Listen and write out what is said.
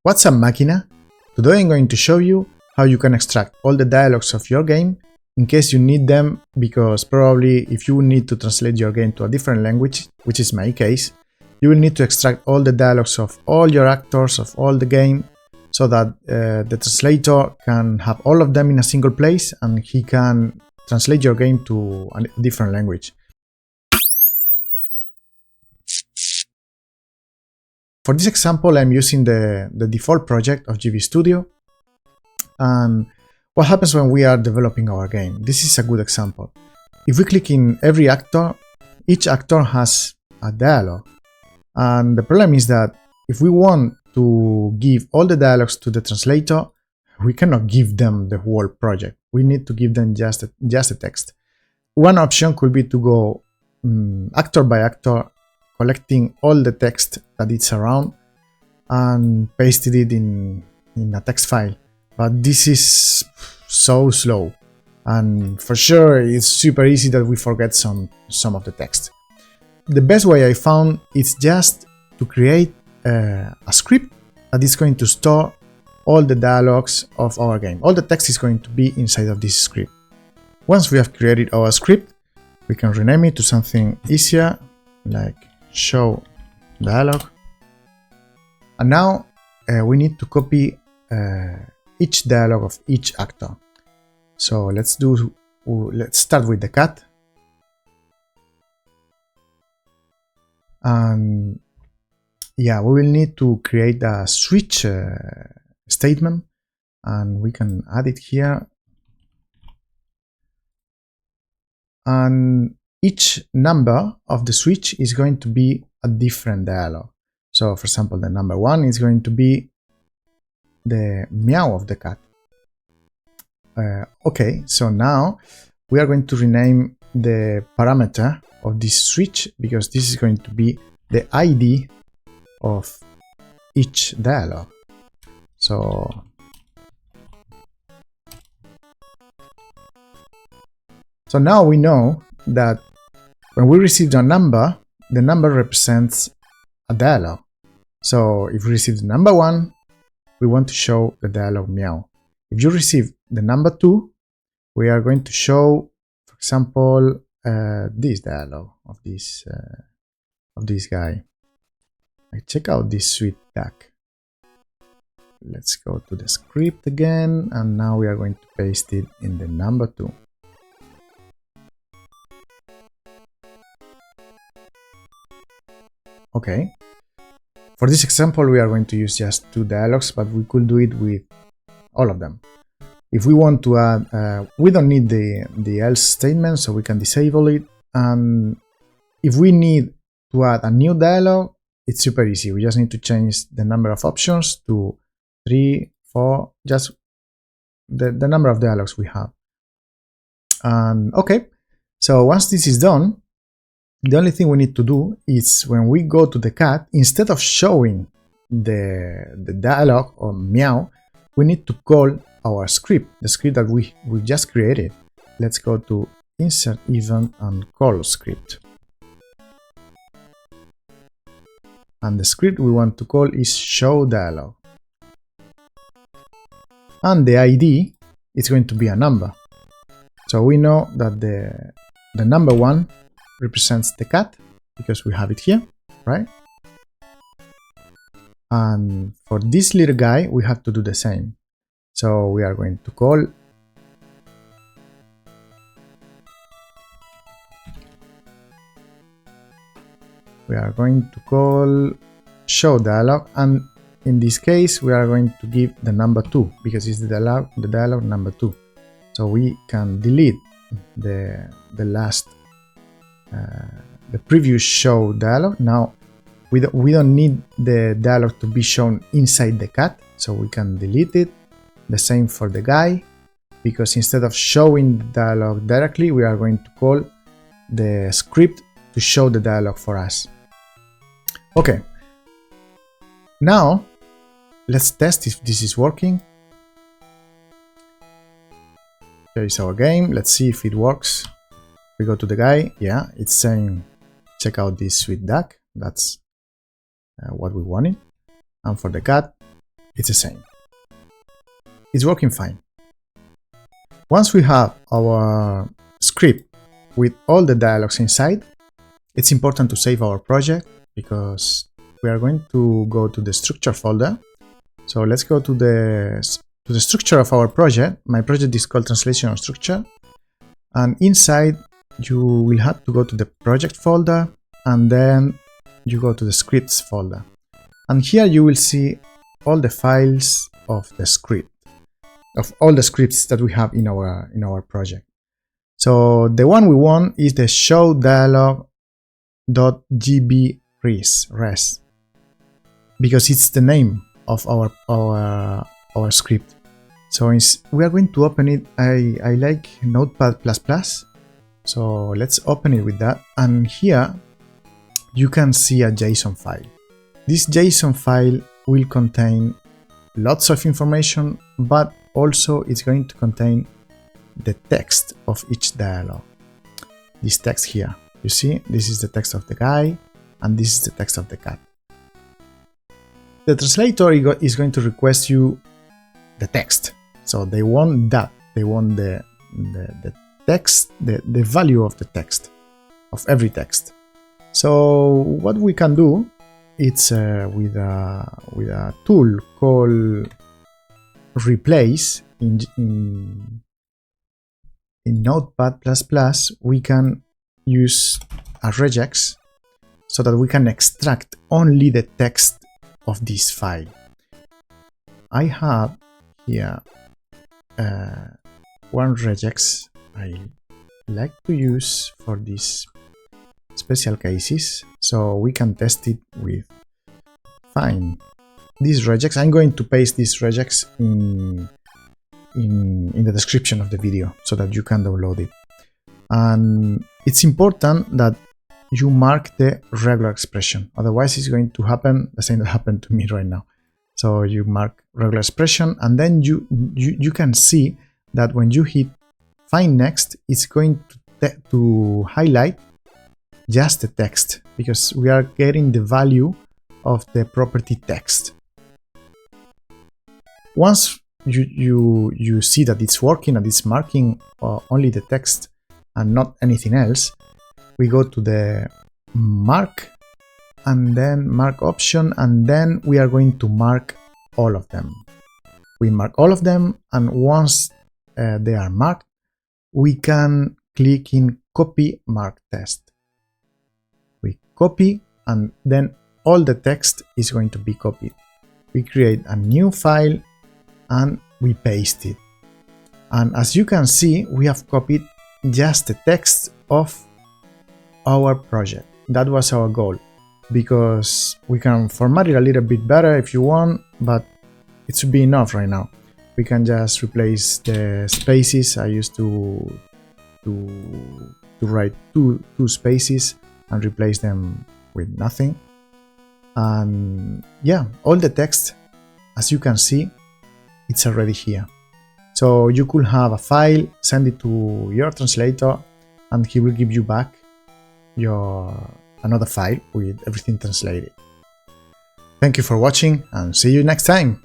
What's up, Máquina? Today I'm going to show you how you can extract all the dialogues of your game in case you need them, because probably if you need to translate your game to a different language, which is my case, you will need to extract all the dialogues of all your actors of all the game so that the translator can have all of them in a single place and he can translate your game to a different language. For this example, I'm using the default project of GV Studio. And what happens when we are developing our game? This is a good example. If we click in every actor, each actor has a dialogue. And the problem is that if we want to give all the dialogues to the translator, we cannot give them the whole project. We need to give them just a text. One option could be to go actor by actor, collecting all the text that is around and pasted it in a text file. But this is so slow, and for sure it's super easy that we forget some of the text. The best way I found is just to create a script that is going to store all the dialogues of our game. All the text is going to be inside of this script. Once we have created our script, we can rename it to something easier, like show dialogue. And now we need to copy each dialogue of each actor. So let's start with the cat. And yeah, we will need to create a switch statement, and we can add it here. And each number of the switch is going to be a different dialogue. So for example, the number 1 is going to be the meow of the cat. Okay, so now we are going to rename the parameter of this switch, because this is going to be the ID of each dialogue. So now we know that when we receive a number, the number represents a dialogue. So if we receive the number 1, we want to show the dialogue meow. If you receive the number 2, we are going to show, for example, this dialogue of this guy. Like, check out this sweet duck. Let's go to the script again, and now we are going to paste it in the number 2. Okay. For this example, we are going to use just 2 dialogues, but we could do it with all of them. If we want to add, we don't need the else statement, so we can disable it. And if we need to add a new dialogue, it's super easy. We just need to change the number of options to 3, 4, just the number of dialogues we have. And okay, so once this is done, the only thing we need to do is, when we go to the cat, instead of showing the dialogue or meow, we need to call our script, the script that we just created. Let's go to insert event and call script. And the script we want to call is show dialogue. And the ID is going to be a number. So we know that the number 1 represents the cat, because we have it here, right? And for this little guy, we have to do the same. So we are going to call show dialogue, and in this case we are going to give the number 2, because it's the dialogue number 2. So we can delete the last the previous show dialogue. Now we don't need the dialogue to be shown inside the cat, so we can delete it. The same for the guy, because instead of showing the dialogue directly, we are going to call the script to show the dialogue for us. Okay, now let's test if this is working. Here is our game. Let's see if it works. We go to the guy. Yeah, it's saying check out this sweet duck. That's what we wanted. And for the cat, it's the same. It's working fine. Once we have our script with all the dialogues inside, it's important to save our project because we are going to go to the structure folder. So let's go to the structure of our project. My project is called Translation of Structure. And inside, you will have to go to the project folder, and then you go to the scripts folder. And here you will see all the files of the script, of all the scripts that we have in our project. So the one we want is the show dialog.gb res, because it's the name of our script. So we are going to open it. I like Notepad++. So let's open it with that. And here you can see a JSON file. This JSON file will contain lots of information, but also it's going to contain the text of each dialogue. This text here, you see, this is the text of the guy, and this is the text of the cat. The translator is going to request you the text. So they want that. They want the text, the value of the text, of every text. So what we can do, it's with a tool called replace in Notepad++, we can use a regex so that we can extract only the text of this file. I have here one regex I like to use for these special cases, so we can test it with find this regex. I'm going to paste this regex in the description of the video so that you can download it. And it's important that you mark the regular expression, otherwise it's going to happen the same that happened to me right now. So you mark regular expression, and then you can see that when you hit find next, it's going to highlight just the text, because we are getting the value of the property text. Once you see that it's working and it's marking only the text and not anything else, we go to the mark and then mark option, and then we are going to mark all of them. We mark all of them, and once they are marked, we can click in copy mark test. We copy, and then all the text is going to be copied. We create a new file and we paste it. And as you can see, we have copied just the text of our project. That was our goal, because we can format it a little bit better if you want, but it should be enough right now. We can just replace the spaces. I used to write two spaces and replace them with nothing. And yeah, all the text, as you can see, it's already here. So you could have a file, send it to your translator, and he will give you back another file with everything translated. Thank you for watching, and see you next time.